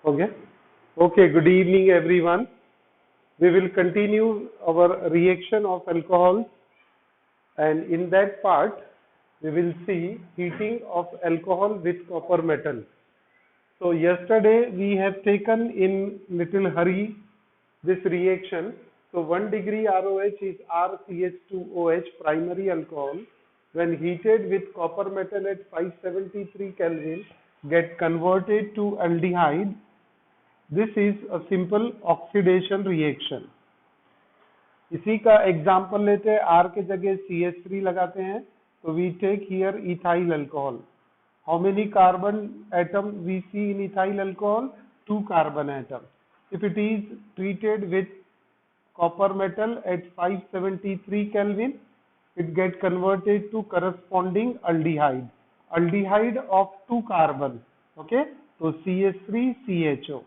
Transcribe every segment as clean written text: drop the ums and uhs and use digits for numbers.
Okay. Okay, good evening everyone. We will continue our reaction of alcohol, and in that part we will see heating of alcohol with copper metal. So yesterday we have taken in little hurry this reaction. So 1 degree ROH is RCH2OH primary alcohol when heated with copper metal at 573 Kelvin get converted to aldehyde. This is a simple oxidation reaction. इसी का example लेते हैं, R के जगह CH3 लगाते हैं, तो we take here ethyl alcohol. How many carbon atom we see in ethyl alcohol? 2 carbon atom. If it is treated with copper metal at 573 Kelvin, it get converted to corresponding aldehyde. Aldehyde of 2 carbon. Okay, so CH3CHO,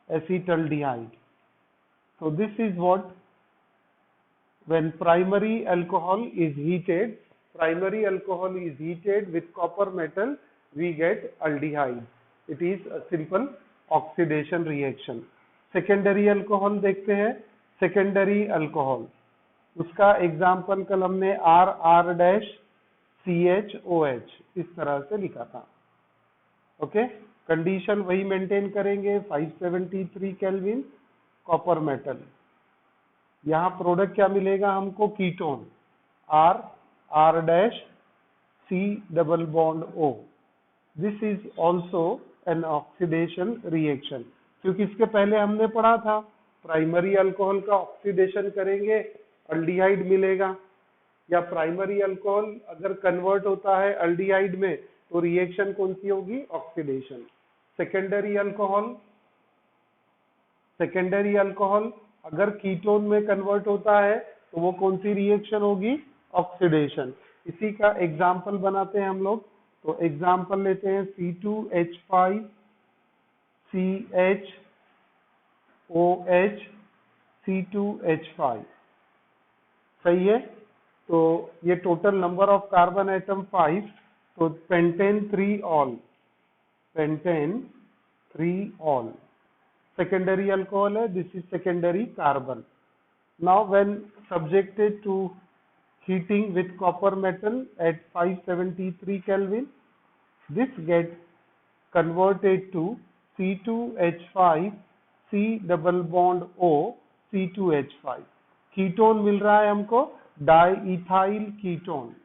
acetaldehyde. So this is what, when primary alcohol is heated with copper metal, we get aldehyde. It is a simple oxidation reaction. Secondary alcohol देखते हैं. Secondary alcohol, उसका example कल हमने RR-CHOH इस तरह से लिखा था. ओके, कंडीशन वही मेंटेन करेंगे, 573 केल्विन कॉपर मेटल. यहाँ प्रोडक्ट क्या मिलेगा हमको? Ketone R/C double bond O. This is also an oxidation reaction, क्योंकि इसके पहले हमने पढ़ा था प्राइमरी अल्कोहल का ऑक्सीडेशन करेंगे अल्डिहाइड मिलेगा, या प्राइमरी अल्कोहल अगर कन्वर्ट होता है अल्डिहाइड में तो रिएक्शन कौन सी होगी? ऑक्सीडेशन. सेकेंडरी अल्कोहल अगर कीटोन में कन्वर्ट होता है तो वो कौन सी रिएक्शन होगी? ऑक्सीडेशन. इसी का एग्जाम्पल बनाते हैं हम लोग. तो एग्जाम्पल लेते हैं C2H5CHOH C2H5. सही है. तो ये total number of carbon atom 5, तो पेंटेन 3 ऑल. Secondary alcohol है, this is secondary carbon. Now when subjected to heating with copper metal at 573 Kelvin, this gets converted to C2H5 C double bond O C2H5. Ketone मिल रहा है हमको, diethyl ketone.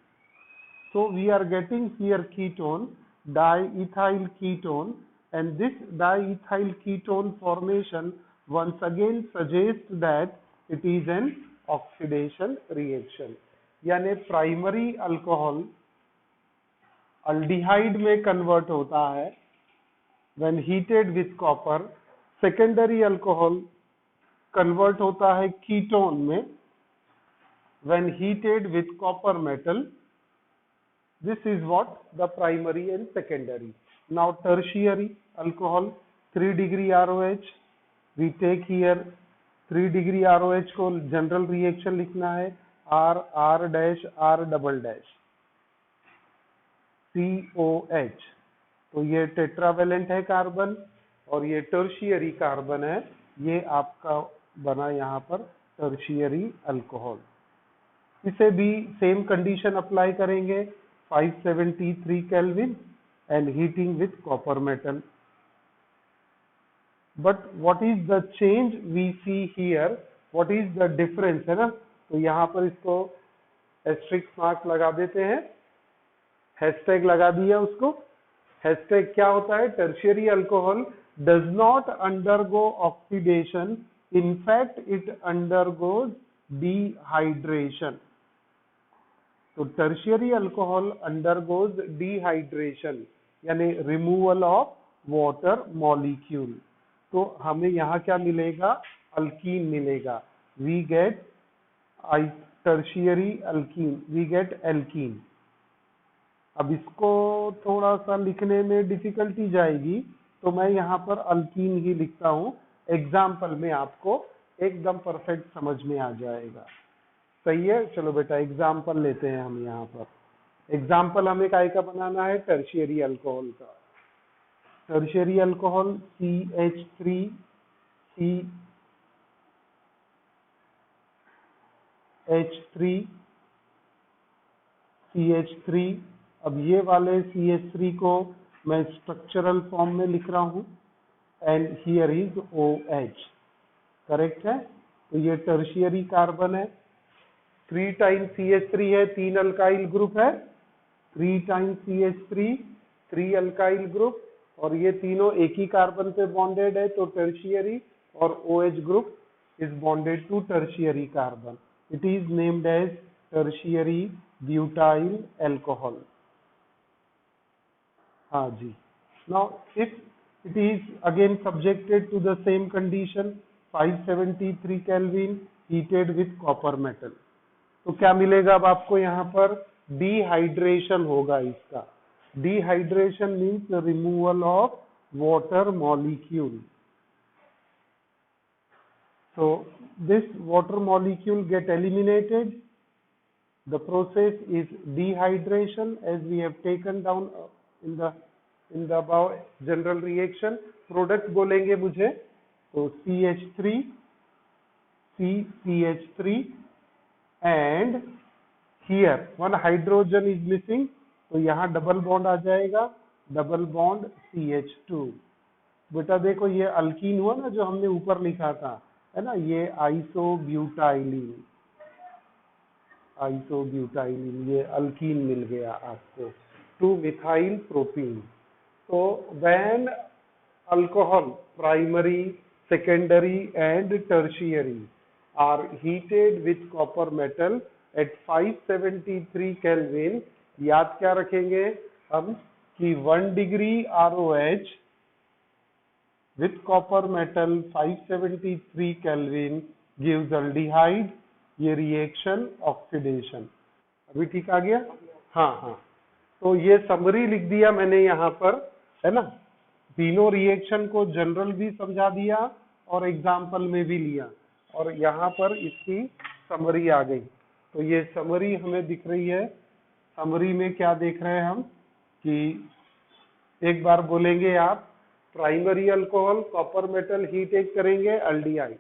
So we are getting here ketone, diethyl ketone, and this diethyl ketone formation once again suggests that it is an oxidation reaction. यानी primary alcohol aldehyde में convert होता है when heated with copper. Secondary alcohol convert होता है ketone में when heated with copper metal. This is what the primary and secondary. Now tertiary alcohol, 3 degree ROH. We take here 3 degree ROH को general reaction लिखना है, R/R-COH. तो ये tetravalent है carbon और ये टर्शियरी कार्बन है. ये आपका बना यहाँ पर टर्शियरी अल्कोहल. इसे भी सेम कंडीशन अप्लाई करेंगे, 573 Kelvin and heating with copper metal. But what is the change we see here? What is the difference, है ना? तो यहाँ पर इसको एस्ट्रिक्स मार्क लगा देते हैं, हैशटैग लगा दिया उसको. हैशटैग क्या होता है? Tertiary alcohol does not undergo oxidation, in fact it undergoes dehydration. तो टर्शियरी अल्कोहल अंडरगोज डिहाइड्रेशन, यानी रिमूवल ऑफ वाटर मॉलिक्यूल. तो हमें यहाँ क्या मिलेगा? अल्कीन मिलेगा. We get tertiary alkene, we get alkene. अब इसको थोड़ा सा लिखने में डिफिकल्टी जाएगी, तो मैं यहाँ पर अल्कीन ही लिखता हूँ. एग्जाम्पल में आपको एकदम परफेक्ट समझ में आ जाएगा. सही है. चलो बेटा एग्जाम्पल लेते हैं हम. यहाँ पर एग्जाम्पल हमें काय का बनाना है? टर्शियरी अल्कोहल का. tertiary alcohol CH3 CH3 अब ये वाले CH3 को मैं स्ट्रक्चरल फॉर्म में लिख रहा हूं and here is OH, correct है। तो ये टर्शियरी कार्बन है, 3 टाइम CH3 है, 3 अल्काइल ग्रुप है, 3 टाइम CH3 3 अल्काइल ग्रुप, और ये तीनों एक ही कार्बन पे बॉन्डेड है, तो टर्शियरी, और OH group is bonded to tertiary carbon. It is named as tertiary butyl alcohol. हाँ जी। Now if it is again subjected to the same condition 573 Kelvin heated with copper metal, तो क्या मिलेगा अब आपको यहाँ पर? डिहाइड्रेशन होगा इसका। Dehydration means removal of water molecule. So this water molecule get eliminated. The process is dehydration as we have taken down in the above general reaction. Product बोलेंगे मुझे, तो CH3 CH3 and here one hydrogen is missing, तो यहाँ double bond आ जाएगा, double bond CH2। बेटा देखो ये alkyne हुआ ना जो हमने ऊपर लिखा था, है ना, ये आइसोब्यूटाइलिन, आइसोब्यूटाइलिन, ये अल्कीन मिल गया आपको, 2 मिथाइल प्रोपीन। तो when alcohol primary, secondary and tertiary are heated with copper metal at 573 Kelvin, याद क्या रखेंगे हम कि 1 degree ROH with copper metal 573 Kelvin gives aldehyde, ये रिएक्शन ऑक्सीडेशन। अभी ठीक आ गया? हाँ, तो ये समरी लिख दिया मैंने यहाँ पर, है ना, तीनों रिएक्शन को जनरल भी समझा दिया और एग्जाम्पल में भी लिया, और यहाँ पर इसकी समरी आ गई। तो ये समरी हमें दिख रही है। समरी में क्या देख रहे हैं हम कि एक बार बोलेंगे आप, primary alcohol copper metal heat एक करेंगे aldehyde,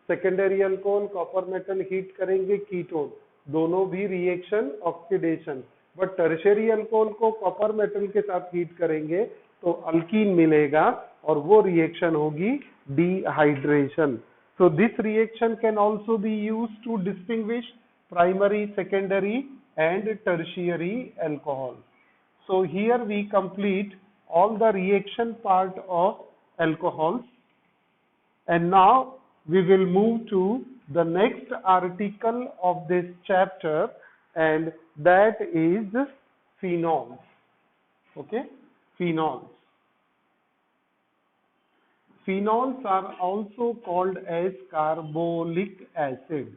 secondary alcohol copper metal heat करेंगे कीटोन, दोनों भी reaction oxidation. But tertiary alcohol को कॉपर मेटल के साथ हीट करेंगे तो अल्कीन मिलेगा, और वो रिएक्शन होगी dehydration. So this reaction can also be used to distinguish primary, secondary and tertiary alcohol. So here we complete all the reaction part of alcohols, and now we will move to the next article of this chapter, and that is phenols. Okay, phenols. Phenols are also called as carbolic acid.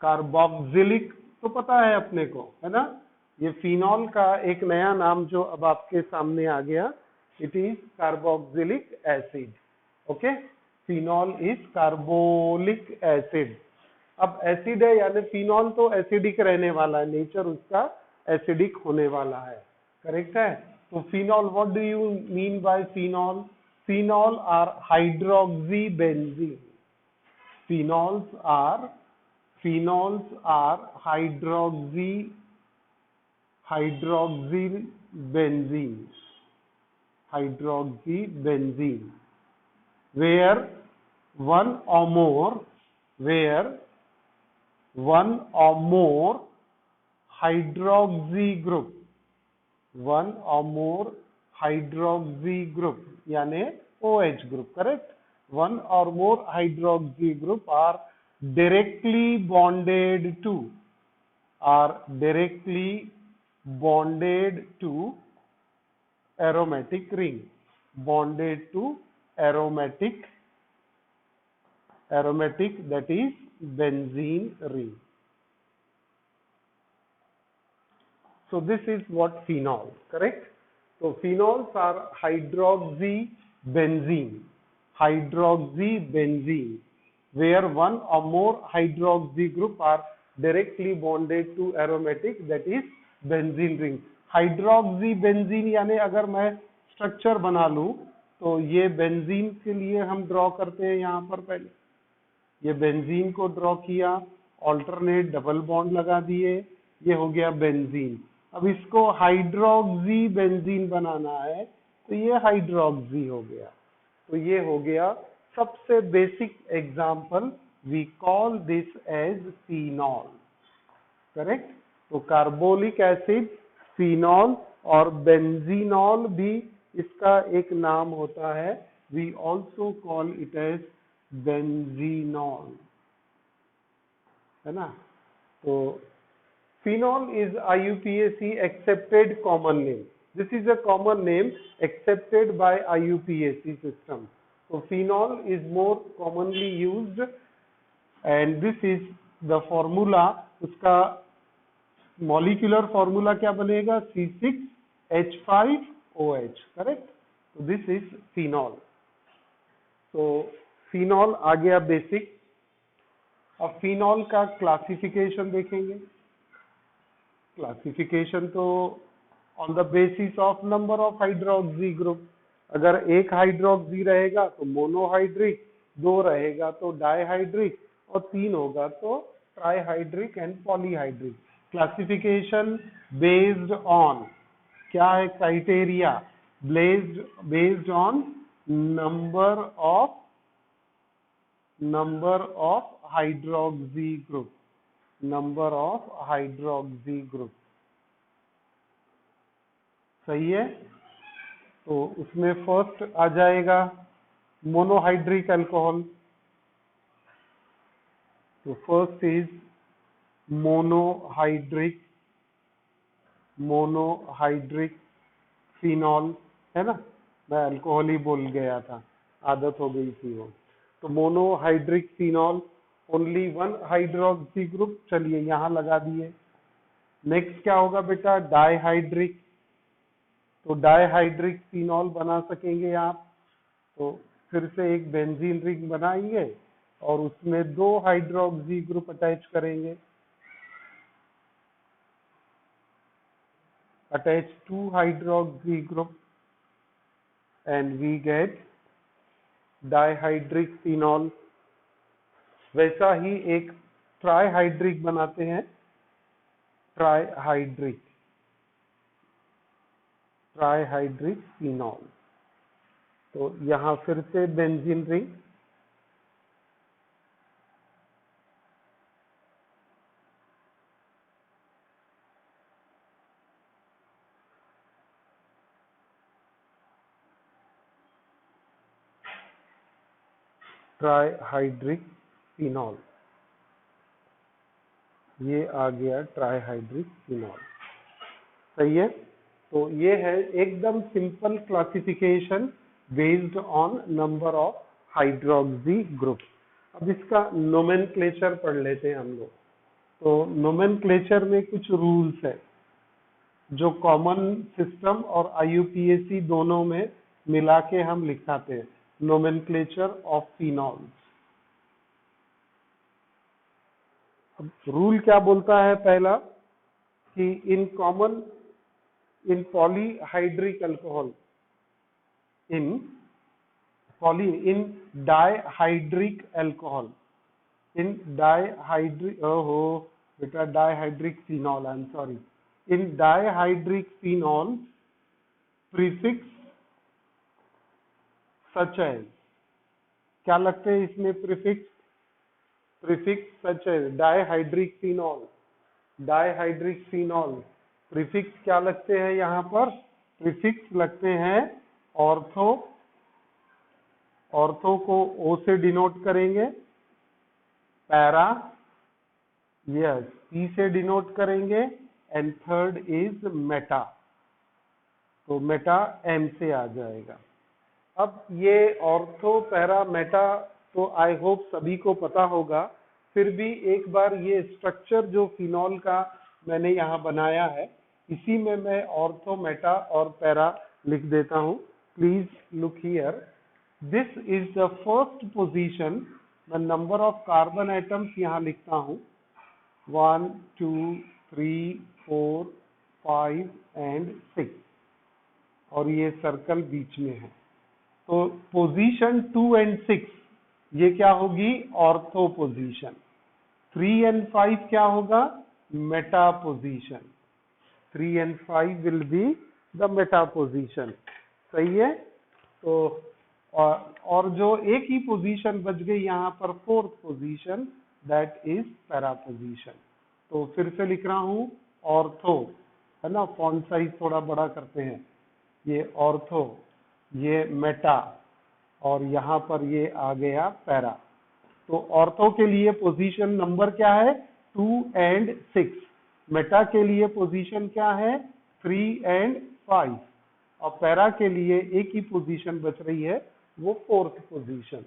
Carboxylic तो पता है अपने को, है ना। ये phenol का एक नया नाम जो अब आपके सामने आ गया, it is carboxylic acid. Okay, phenol is carbolic acid. अब एसिड है यानी फिनॉल तो एसिडिक रहने वाला है, नेचर उसका एसिडिक होने वाला है, करेक्ट है। तो phenol, what do you mean by phenol? Phenol are hydroxy benzene. Phenols are hydroxyl benzene, where one or more hydroxy group यानी OH group, correct? One or more hydroxy group are directly bonded to aromatic ring, aromatic that is benzene ring. So this is what phenol, correct? So phenols are hydroxy benzene, where one or more hydroxy group are directly bonded to aromatic that is benzene ring. Hydroxy benzene यानी अगर मैं structure बना लूं तो ये benzene के लिए हम ड्रॉ करते हैं यहाँ पर पहले। ये बेंजीन को ड्रॉ किया, ऑल्टरनेट डबल बॉन्ड लगा दिए, ये हो गया बेंजीन। अब इसको हाइड्रोक्सी बेंजीन बनाना है तो ये हाइड्रोक्सी हो गया। तो ये हो गया सबसे basic example, we call this as phenol, correct. तो कार्बोलिक एसिड, फिनॉल और बेंजीनॉल भी इसका एक नाम होता है। We also call it as benzenol, है ना। तो phenol is IUPAC accepted common name. This is a common name accepted by IUPAC system. So phenol is more commonly used and this is the formula. उसका molecular formula क्या बनेगा? C6H5OH, correct? So this is phenol. So phenol आ गया basic। अब phenol का classification देखेंगे। Classification तो on the basis of number of hydroxy group. अगर एक हाइड्रोक्सी रहेगा तो मोनोहाइड्रिक, दो रहेगा तो डाइहाइड्रिक और तीन होगा तो trihydric and polyhydric. Classification based on क्या है? Criteria based on number of hydroxy group, number of hydroxy group, सही है। तो उसमें फर्स्ट आ जाएगा मोनोहाइड्रिक अल्कोहल। तो फर्स्ट इज मोनोहाइड्रिक फिनॉल, है ना। मैं अल्कोहल ही बोल गया था, आदत हो गई थी वो। तो monohydric phenol, only one hydroxy group, चलिए यहां लगा दिए। नेक्स्ट क्या होगा बेटा? डाइहाइड्रिक। तो डाइहाइड्रिक फिनॉल बना सकेंगे आप, तो फिर से एक बेंजीन रिंग बनाएंगे और उसमें दो हाइड्रोक्सी ग्रुप अटैच करेंगे, attach to hydroxy group and we get dihydric phenol. वैसा ही एक ट्राइहाइड्रिक बनाते हैं, ट्राइहाइड्रिक फिनॉल। तो यहां फिर से बेंजीन रिंग, ट्राइहाइड्रिक फिनॉल, ये आ गया ट्राइहाइड्रिक फिनॉल, सही है। तो ये है एकदम simple classification based on number of hydroxy group. अब इसका नोमेनक्लेचर पढ़ लेते हैं हम लोग। तो नोमेनक्लेचर में कुछ रूल्स है जो कॉमन सिस्टम और IUPAC दोनों में मिला के हम लिखाते हैं। Nomenclature of phenols. अब रूल क्या बोलता है? पहला कि इन polyhydric alcohol, in dihydric alcohol, बेटा dihydric phenol, I'm sorry, in dihydric phenol prefix such as, क्या लगते हैं इसमें प्रीफिक्स? सच है डाइहाइड्रिक फिनॉल, प्रीफिक्स क्या लगते हैं यहाँ पर? प्रीफिक्स लगते हैं ऑर्थो को O से डिनोट करेंगे, पैरा यस P से डिनोट करेंगे एंड थर्ड इज मेटा, तो मेटा M से आ जाएगा। अब ये ऑर्थो, पैरा, मेटा तो आई होप सभी को पता होगा, फिर भी एक बार ये स्ट्रक्चर जो फिनॉल का मैंने यहाँ बनाया है, इसी में मैं ऑर्थो, मेटा और पैरा लिख देता हूँ। Please look here, this is the first position. मैं नंबर ऑफ कार्बन एटम्स यहाँ लिखता हूँ 1 2 3 4 5 and 6। और ये सर्कल बीच में है। तो पोजीशन 2 एंड 6 ये क्या होगी, ऑर्थो पोजीशन। 3 एंड 5 क्या होगा, Meta position. 3 and 5 will be the Meta position. सही है। तो और जो एक ही पोजीशन बच गई यहाँ पर, fourth position, that is para position. तो फिर से लिख रहा हूं, ऑर्थो, है ना, फॉन्ट साइज थोड़ा बड़ा करते हैं, ये ऑर्थो, ये मेटा, और यहाँ पर ये आ गया पैरा। तो ऑर्थो के लिए पोजीशन नंबर क्या है, 2 एंड 6। मेटा के लिए पोजीशन क्या है, 3 एंड 5। और पैरा के लिए एक ही पोजीशन बच रही है, वो फोर्थ पोजीशन।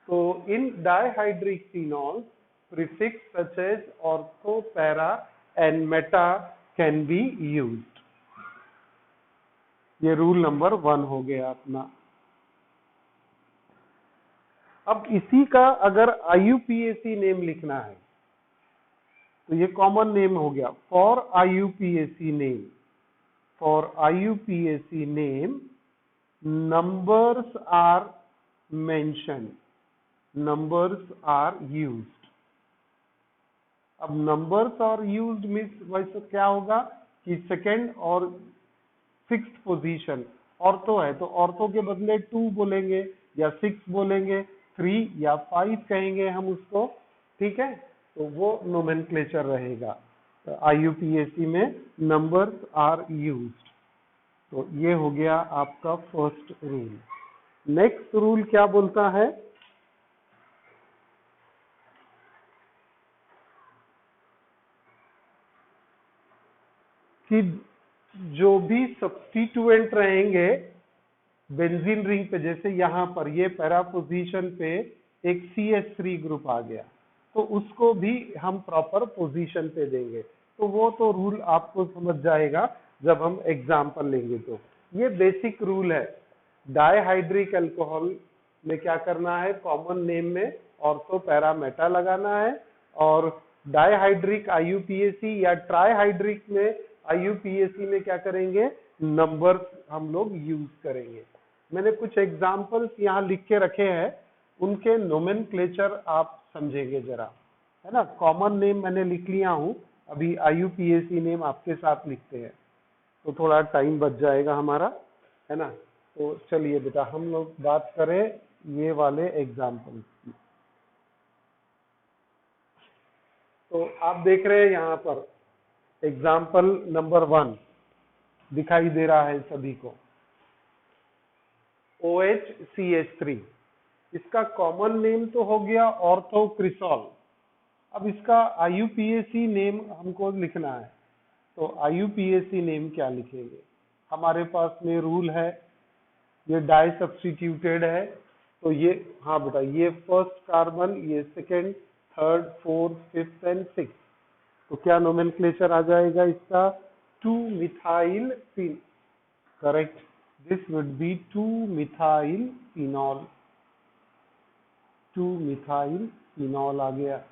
तो in dihydric phenol prefix such as ortho, para and meta can be used। ये रूल नंबर 1 हो गया अपना। अब इसी का अगर IUPAC नेम लिखना है तो ये कॉमन नेम हो गया। For IUPAC name, for IUPAC name numbers are mentioned, numbers are used। अब नंबर्स और यूज्ड मीन्स वैसे क्या होगा कि सेकंड और सिक्स्थ पोजीशन ऑर्थो है, तो ऑर्थो के बदले 2 बोलेंगे या 6 बोलेंगे, 3 या 5 कहेंगे हम उसको, ठीक है। तो वो नोमेनक्लेचर रहेगा। तो IUPAC में नंबर्स आर यूज्ड। तो ये हो गया आपका फर्स्ट रूल। नेक्स्ट रूल क्या बोलता है कि जो भी सब्स्टिट्यूएंट रहेंगे बेंजीन रिंग पे, जैसे यहाँ पर ये पैरा पोजीशन पे एक CH3 ग्रुप आ गया, तो उसको भी हम प्रॉपर पोजीशन पे देंगे। तो वो तो रूल आपको समझ जाएगा जब हम एग्जाम्पल लेंगे। तो ये बेसिक रूल है। डाइहाइड्रिक अल्कोहल में क्या करना है, कॉमन नेम में ऑर्थो, पैरा, मेटा लगाना है, और डाइहाइड्रिक IUPAC या ट्राइहाइड्रिक में IUPAC में क्या करेंगे, नंबर्स हम लोग यूज करेंगे। मैंने कुछ एग्जाम्पल्स यहाँ लिख के रखे हैं, उनके नोमेनक्लेचर आप समझेंगे जरा, है ना। कॉमन नेम मैंने लिख लिया हूँ, अभी IUPAC नेम आपके साथ लिखते हैं तो थोड़ा टाइम बच जाएगा हमारा, है ना। तो चलिए बेटा हम लोग बात करें ये वाले एग्जाम्पल की। तो आप देख रहे हैं यहाँ पर एग्जाम्पल नंबर 1 दिखाई दे रहा है सभी को, OHCH3। इसका कॉमन नेम तो हो गया ऑर्थोक्रिसॉल। अब इसका IUPAC नेम हमको लिखना है, तो IUPAC नेम क्या लिखेंगे। हमारे पास में रूल है, ये डाई सब्स्टिट्यूटेड है, तो ये, हाँ बेटा, ये फर्स्ट कार्बन, ये second, third, fourth, fifth and six. तो क्या नोमेनक्लेचर आ जाएगा इसका, two methyl phen, correct, this would be two methyl phenol. Two methyl phenol आ गया।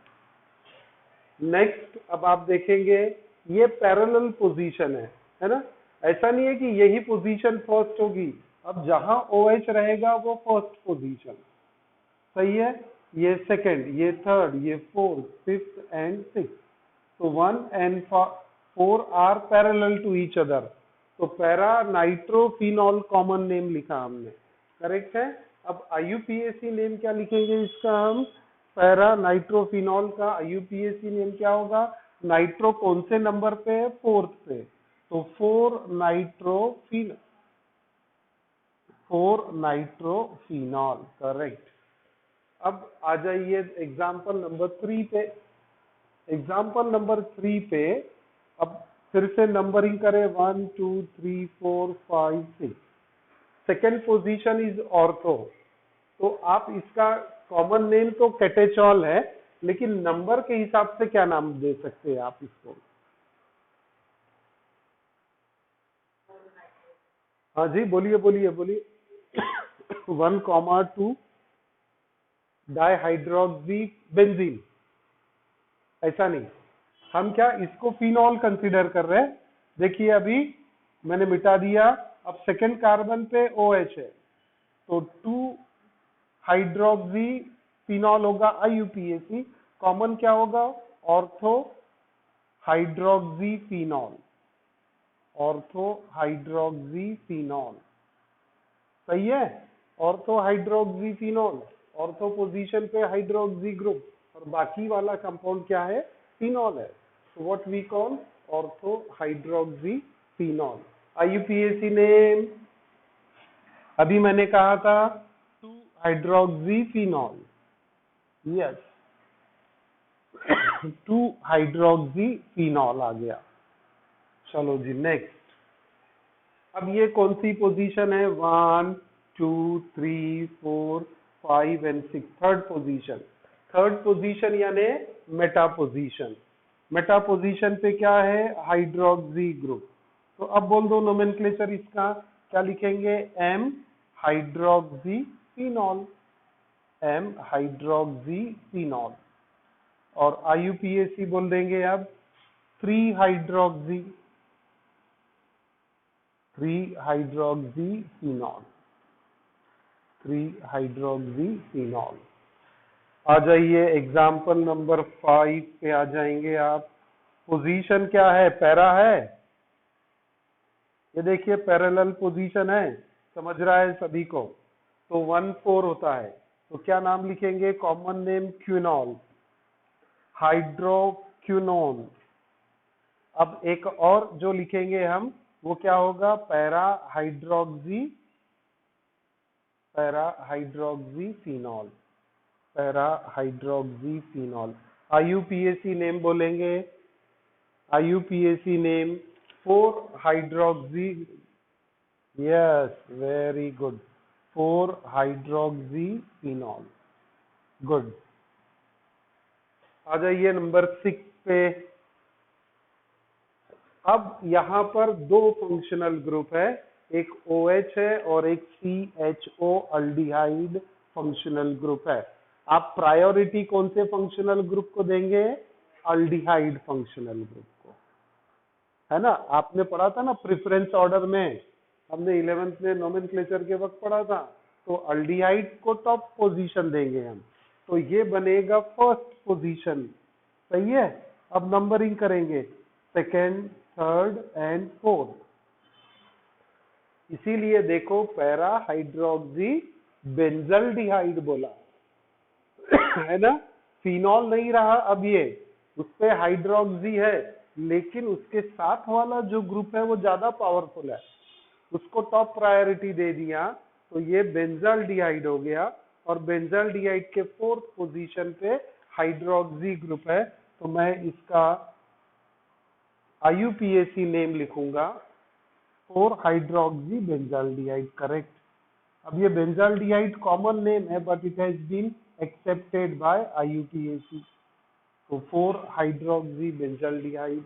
नेक्स्ट अब आप देखेंगे ये पैरेलल पोजीशन है ना। ऐसा नहीं है कि यही पोजीशन फर्स्ट होगी, अब जहां OH रहेगा वो फर्स्ट पोजीशन, सही है। ये सेकंड, ये थर्ड, ये फोर्थ, फिफ्थ एंड सिक्स। तो 1 and 4 are parallel to each other. तो पैरा नाइट्रोफिनॉल कॉमन नेम लिखा हमने, करेक्ट है। अब IUPAC नेम क्या लिखेंगे इसका हम, पैरा नाइट्रोफिनॉल का IUPAC नेम क्या होगा, नाइट्रो कौन से नंबर पे है, फोर्थ पे, तो 4-नाइट्रोफिनॉल, करेक्ट। अब आ जाइए एग्जाम्पल नंबर 3 पे। एग्जाम्पल नंबर 3 पे अब फिर से नंबरिंग करें, 1 2 3 4 5 6। Second position is ortho. तो आप इसका कॉमन नेम तो कैटेचॉल है, लेकिन नंबर के हिसाब से क्या नाम दे सकते हैं आप इसको, हाँ जी बोलिए बोलिए बोलिए। 1,2 डाइहाइड्रोक्सी बेंजीन, ऐसा नहीं, हम क्या इसको फिनॉल कंसीडर कर रहे हैं। देखिए अभी मैंने मिटा दिया अब सेकेंड कार्बन पे OH है, तो 2 हाइड्रोक्सी फिनॉल होगा IUPAC। कॉमन क्या होगा? Ortho hydroxy phenol, ortho hydroxy phenol. सही है, ortho hydroxy phenol, ortho position पे हाइड्रोक्सी ग्रुप, और बाकी वाला कंपाउंड क्या है? फिनॉल है। तो what we call ortho hydroxy phenol. IUPAC name अभी मैंने कहा था 2 hydroxy phenol, yes 2 hydroxy phenol आ गया। चलो जी नेक्स्ट। अब ये कौन सी पोजीशन है? 1 2 3 4 5 and 6, third position. Third position यानी मेटा पोजीशन। मेटा पोजीशन पे क्या है? Hydroxy group. तो अब बोल दो नोमेनक्लेचर इसका क्या लिखेंगे? M hydroxy phenol, M hydroxy phenol. और IUPAC बोल देंगे अब 3 hydroxy, 3 hydroxy phenol, 3 hydroxy phenol. आ जाइए एग्जाम्पल नंबर 5 पे आ जाएंगे आप। पोजीशन क्या है? पैरा है, ये देखिए पैरेलल पोजीशन है, समझ रहा है सभी को। तो 1 4 होता है, तो क्या नाम लिखेंगे? Common name quinol, hydroquinone. अब एक और जो लिखेंगे हम, वो क्या होगा? Para hydroxy, para hydroxy phenol, para hydroxy phenol. IUPAC name बोलेंगे, IUPAC name 4 hydroxy, yes very good, 4 hydroxy phenol, good. आ जाइए नंबर 6 पे। अब यहाँ पर 2 फंक्शनल ग्रुप है, एक OH है और एक CHO अल्डिहाइड फंक्शनल ग्रुप है। आप प्रायोरिटी कौन से फंक्शनल ग्रुप को देंगे? अल्डिहाइड फंक्शनल ग्रुप को, है ना। आपने पढ़ा था ना प्रेफरेंस ऑर्डर में, हमने 11th में नोमेनक्लेचर के वक्त पढ़ा था। तो अल्डिहाइड को टॉप पोजीशन देंगे हम, तो ये बनेगा फर्स्ट पोजीशन। सही है। अब नंबरिंग करेंगे, सेकेंड, थर्ड एंड फोर्थ। इसीलिए देखो पैरा हाइड्रोक्सी बेंजल्डिहाइड बोला है ना। फिनॉल नहीं रहा अब, ये उस पे हाइड्रोक्सी है, लेकिन उसके साथ वाला जो ग्रुप है वो ज्यादा पावरफुल है, उसको टॉप प्रायोरिटी दे दिया, तो ये बेंजल्डिहाइड हो गया। और बेंजल्डिहाइड के फोर्थ पोजीशन पे हाइड्रोक्सी ग्रुप है, तो मैं इसका IUPAC नेम लिखूंगा 4 हाइड्रोक्सी बेंजल्डिहाइड, करेक्ट। अब ये बेंजल्डिहाइड कॉमन नेम है, but it has been accepted by IUPAC। तो 4 हाइड्रोक्सी बेंजल्डिहाइड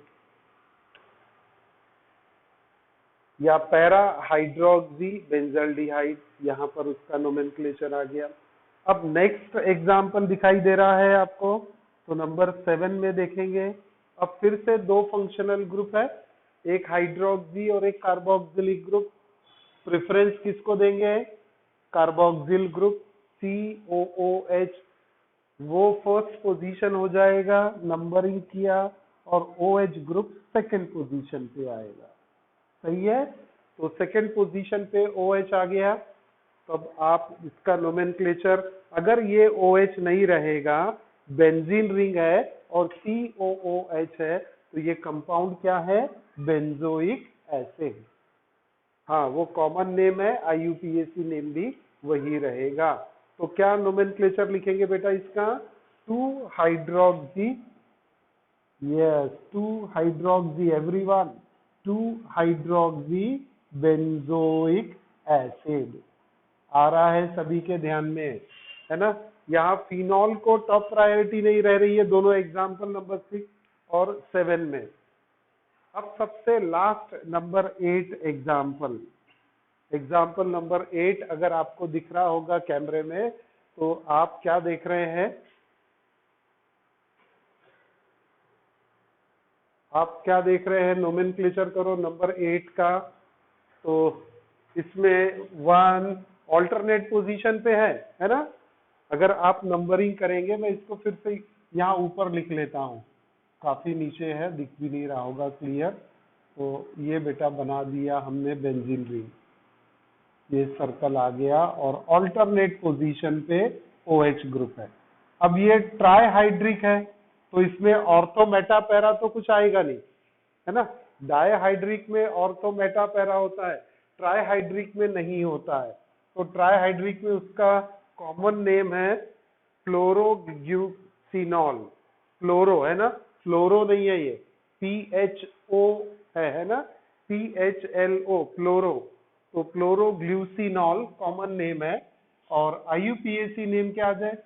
या पैरा हाइड्रोक्सी बेंजल्डिहाइड, यहाँ पर उसका नोमेनक्लेचर आ गया। अब नेक्स्ट एग्जाम्पल दिखाई दे रहा है आपको, तो नंबर 7 में देखेंगे। अब फिर से 2 फंक्शनल ग्रुप है, एक हाइड्रोक्सी और एक कार्बोक्सिलिक ग्रुप। प्रेफरेंस किसको देंगे? कार्बोक्सिल ग्रुप, COOH, वो फर्स्ट पोजीशन हो जाएगा, नंबरिंग किया, और OH ग्रुप सेकंड पोजीशन पे आएगा। सही है। तो सेकंड पोजीशन पे OH आ गया। तब आप इसका नोमेनक्लेचर, अगर ये OH नहीं रहेगा, बेंजीन रिंग है और COOH है, तो ये कंपाउंड क्या है? Benzoic acid. हाँ, वो कॉमन नेम है, IUPAC नेम भी वही रहेगा। तो क्या नोमेनक्लेचर लिखेंगे बेटा इसका? 2 hydroxy, yes 2 hydroxy everyone, 2 hydroxy benzoic acid. आ रहा है सभी के ध्यान में, है ना। यहाँ फिनॉल को टॉप प्रायोरिटी नहीं रह रही है, दोनों एग्जाम्पल नंबर 6 और 7 में। अब सबसे last number 8 example, example number 8 अगर आपको दिख रहा होगा कैमरे में, तो आप क्या देख रहे हैं? आप क्या देख रहे हैं? नोमेनक्लेचर करो नंबर 8 का। तो इसमें 1 ऑल्टरनेट पोजीशन पे है ना। अगर आप नंबरिंग करेंगे, मैं इसको फिर से यहाँ ऊपर लिख लेता हूँ, काफी नीचे है, दिख भी नहीं रहा होगा क्लियर। तो ये बेटा बना दिया हमने बेंजीन रिंग, ये सर्कल आ गया और ऑल्टरनेट पोजीशन पे OH ग्रुप है। अब ये ट्राईहाइड्रिक है, तो इसमें ऑर्थो मेटा पैरा तो कुछ आएगा नहीं, है ना। डायहाइड्रिक में ऑर्थो मेटा पैरा होता है, ट्राईहाइड्रिक में नहीं होता है। तो ट्राईहाइड्रिक में उसका कॉमन नेम है फ्लोरोग्लूसिनॉल। फ्लोरो है ना, फ्लोरो नहीं है ये, PHO है ना, PHLO, फ्लोरो। तो क्लोरोग्लूसिनॉल कॉमन नेम है। और IUPAC नेम क्या आ जाए?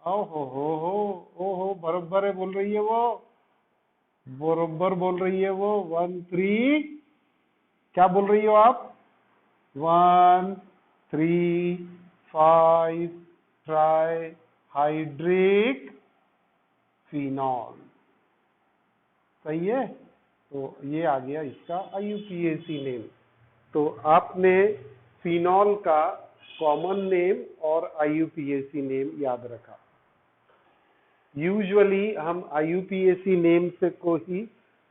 ओहो बरोबर है बोल रही है वो, बरोबर बोल रही है वो। 1 3, क्या बोल रही हो आप? 1 3 5 ट्राईहाइड्रिक फिनॉल, सही है। तो ये आ गया इसका IUPAC नेम। तो आपने फिनॉल का कॉमन नेम और IUPAC नेम याद रखा। यूजुअली हम IUPAC नेम से को ही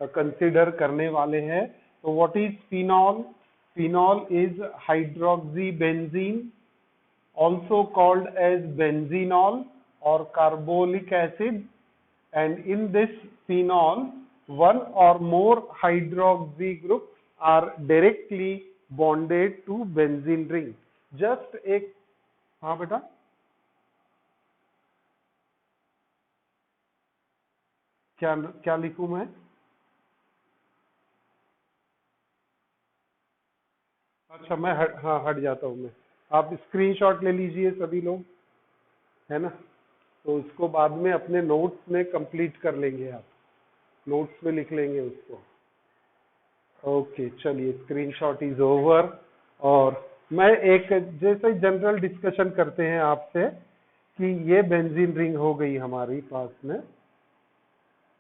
कंसिडर करने वाले हैं। तो what is phenol? Phenol is hydroxybenzene, also called as benzenol or carbolic acid, and in this phenol one or more hydroxy group are directly bonded to benzene ring. Just एक, हाँ बेटा, क्या क्या लिखूं मैं? अच्छा मैं हट जाता हूं मैं। आप स्क्रीनशॉट ले लीजिए सभी लोग, है ना। तो इसको बाद में अपने नोट्स में कंप्लीट कर लेंगे, आप नोट्स में लिख लेंगे उसको। ओके चलिए, स्क्रीनशॉट इज ओवर। और मैं एक जैसे जनरल डिस्कशन करते हैं आपसे कि ये बेंजीन रिंग हो गई हमारी पास में,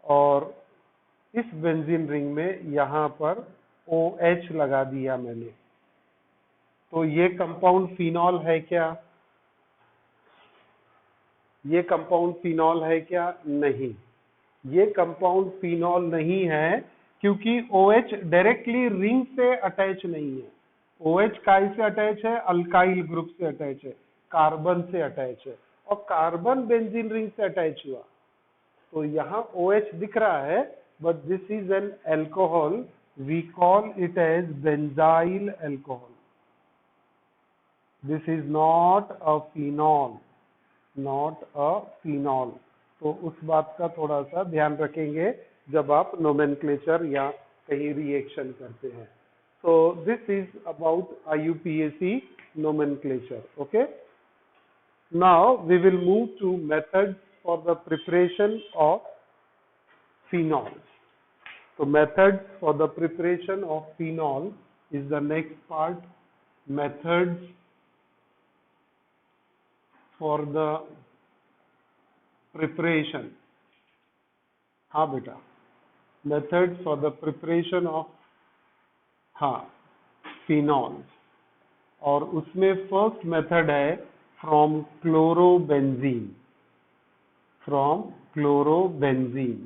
और इस बेंजीन रिंग में यहाँ पर OH लगा दिया मैंने। तो ये कंपाउंड फिनॉल है क्या? ये कंपाउंड फिनॉल है क्या? नहीं, ये कंपाउंड फिनॉल नहीं है, क्योंकि OH डायरेक्टली रिंग से अटैच नहीं है। OH काय से अटैच है? अल्काइल ग्रुप से अटैच है, कार्बन से अटैच है, और कार्बन बेंजीन रिंग से अटैच हुआ। तो यहाँ OH दिख रहा है, but this is an alcohol, we call it as benzyl alcohol. This is not a phenol, not a phenol. तो उस बात का थोड़ा सा ध्यान रखेंगे जब आप नोमेनक्लेचर या कहीं रिएक्शन करते हैं। So this is about IUPAC nomenclature. Okay. Now we will move to methods for the preparation of phenol. So methods for the preparation of phenol is the next part. Methods for the preparation. हाँ बेटा, methods for the preparation of phenol. और उसमें first method है from chlorobenzene, from chlorobenzene.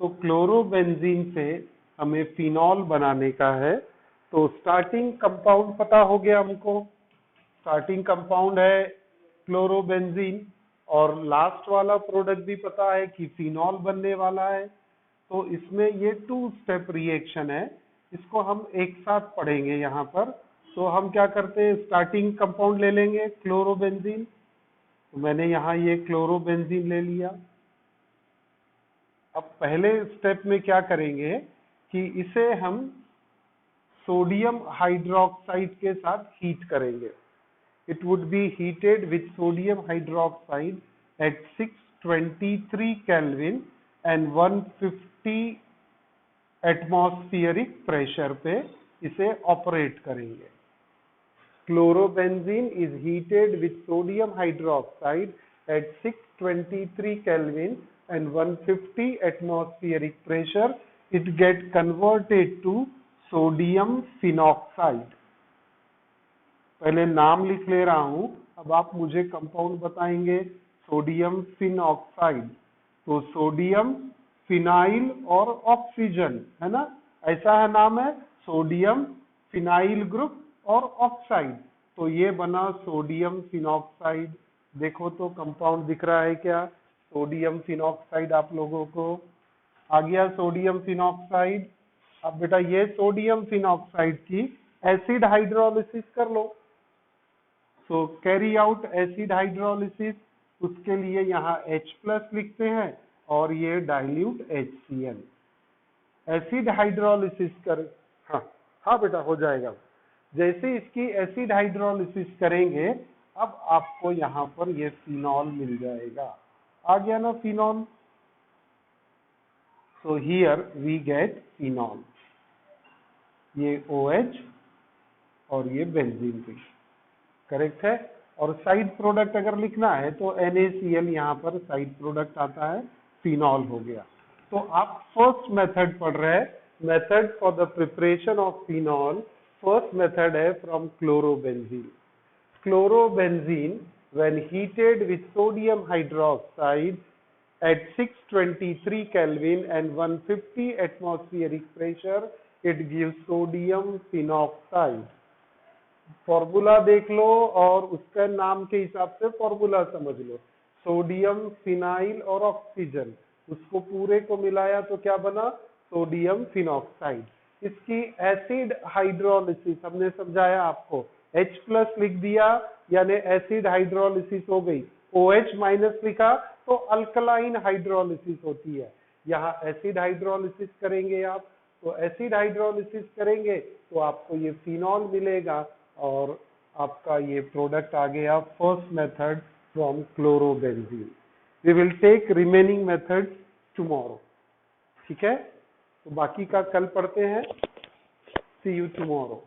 तो chlorobenzene से हमें phenol बनाने का है। तो स्टार्टिंग कंपाउंड पता हो गया हमको, स्टार्टिंग कंपाउंड है क्लोरोबेंजीन, और लास्ट वाला प्रोडक्ट भी पता है कि फिनॉल बनने वाला है। तो इसमें ये 2 स्टेप रिएक्शन है, इसको हम एक साथ पढ़ेंगे यहाँ पर। तो हम क्या करते हैं, स्टार्टिंग कंपाउंड ले लेंगे क्लोरोबेंजीन। तो मैंने यहाँ ये क्लोरोबेंजीन ले लिया। अब पहले स्टेप में क्या करेंगे कि इसे हम सोडियम हाइड्रोक्साइड के साथ हीट करेंगे। It would be heated with sodium hydroxide eight 623 kelvin and 150 atmospheric pressure पे इसे ऑपरेट करेंगे। Chlorobenzene is heated with sodium hydroxide eight 623 kelvin and 150 atmospheric pressure. It get converted to sodium phenoxide. पहले नाम लिख ले रहा हूं, अब आप मुझे कंपाउंड बताएंगे। सोडियम फिनॉक्साइड, तो सोडियम फिनाइल और ऑक्सीजन, है ना, ऐसा है नाम है, सोडियम फिनाइल ग्रुप और ऑक्साइड, तो ये बना सोडियम फिनॉक्साइड। देखो तो कंपाउंड दिख रहा है क्या, सोडियम फिनॉक्साइड आप लोगों को आ गया सोडियम फिनॉक्साइड। अब बेटा ये सोडियम फिनॉक्साइड की एसिड हाइड्रोलिसिस कर लो। सो कैरी आउट एसिड हाइड्रोलिसिस, उसके लिए यहाँ H+ लिखते हैं और ये डाइल्यूट HCl। एसिड हाइड्रोलिसिस कर, हाँ हाँ बेटा हो जाएगा। जैसे इसकी एसिड हाइड्रोलिसिस करेंगे, अब आपको यहाँ पर ये फिनॉल मिल जाएगा। आ गया ना phenol. So here we get phenol, ये OH और ये बेंजीन रिंग, करेक्ट है। और साइड प्रोडक्ट अगर लिखना है तो NaCl यहाँ पर साइड प्रोडक्ट आता है, फिनॉल हो गया। तो आप फर्स्ट मेथड पढ़ रहे हैं, method for the preparation of phenol. First method है from chlorobenzene. Chlorobenzene when heated with sodium hydroxide at 623 Kelvin and 150 atmospheric pressure, it gives sodium phenoxide। Formula देख लो और उसका नाम के हिसाब से फॉर्मूला समझ लो। सोडियम फिनाइल और ऑक्सीजन, उसको पूरे को मिलाया तो क्या बना, सोडियम फिनॉक्साइड। इसकी एसिड हाइड्रोलिसिस हमने समझाया आपको, H+ लिख दिया यानी एसिड हाइड्रोलिसिस हो गई, OH- लिखा तो अल्कलाइन हाइड्रोलिसिस होती है। यहाँ एसिड हाइड्रोलिसिस करेंगे आप, तो एसिड हाइड्रोलिसिस करेंगे तो आपको ये फिनॉल मिलेगा और आपका ये प्रोडक्ट आ गया first method from chlorobenzene. We will take remaining methods tomorrow, ठीक है। तो बाकी का कल पढ़ते हैं। See you tomorrow.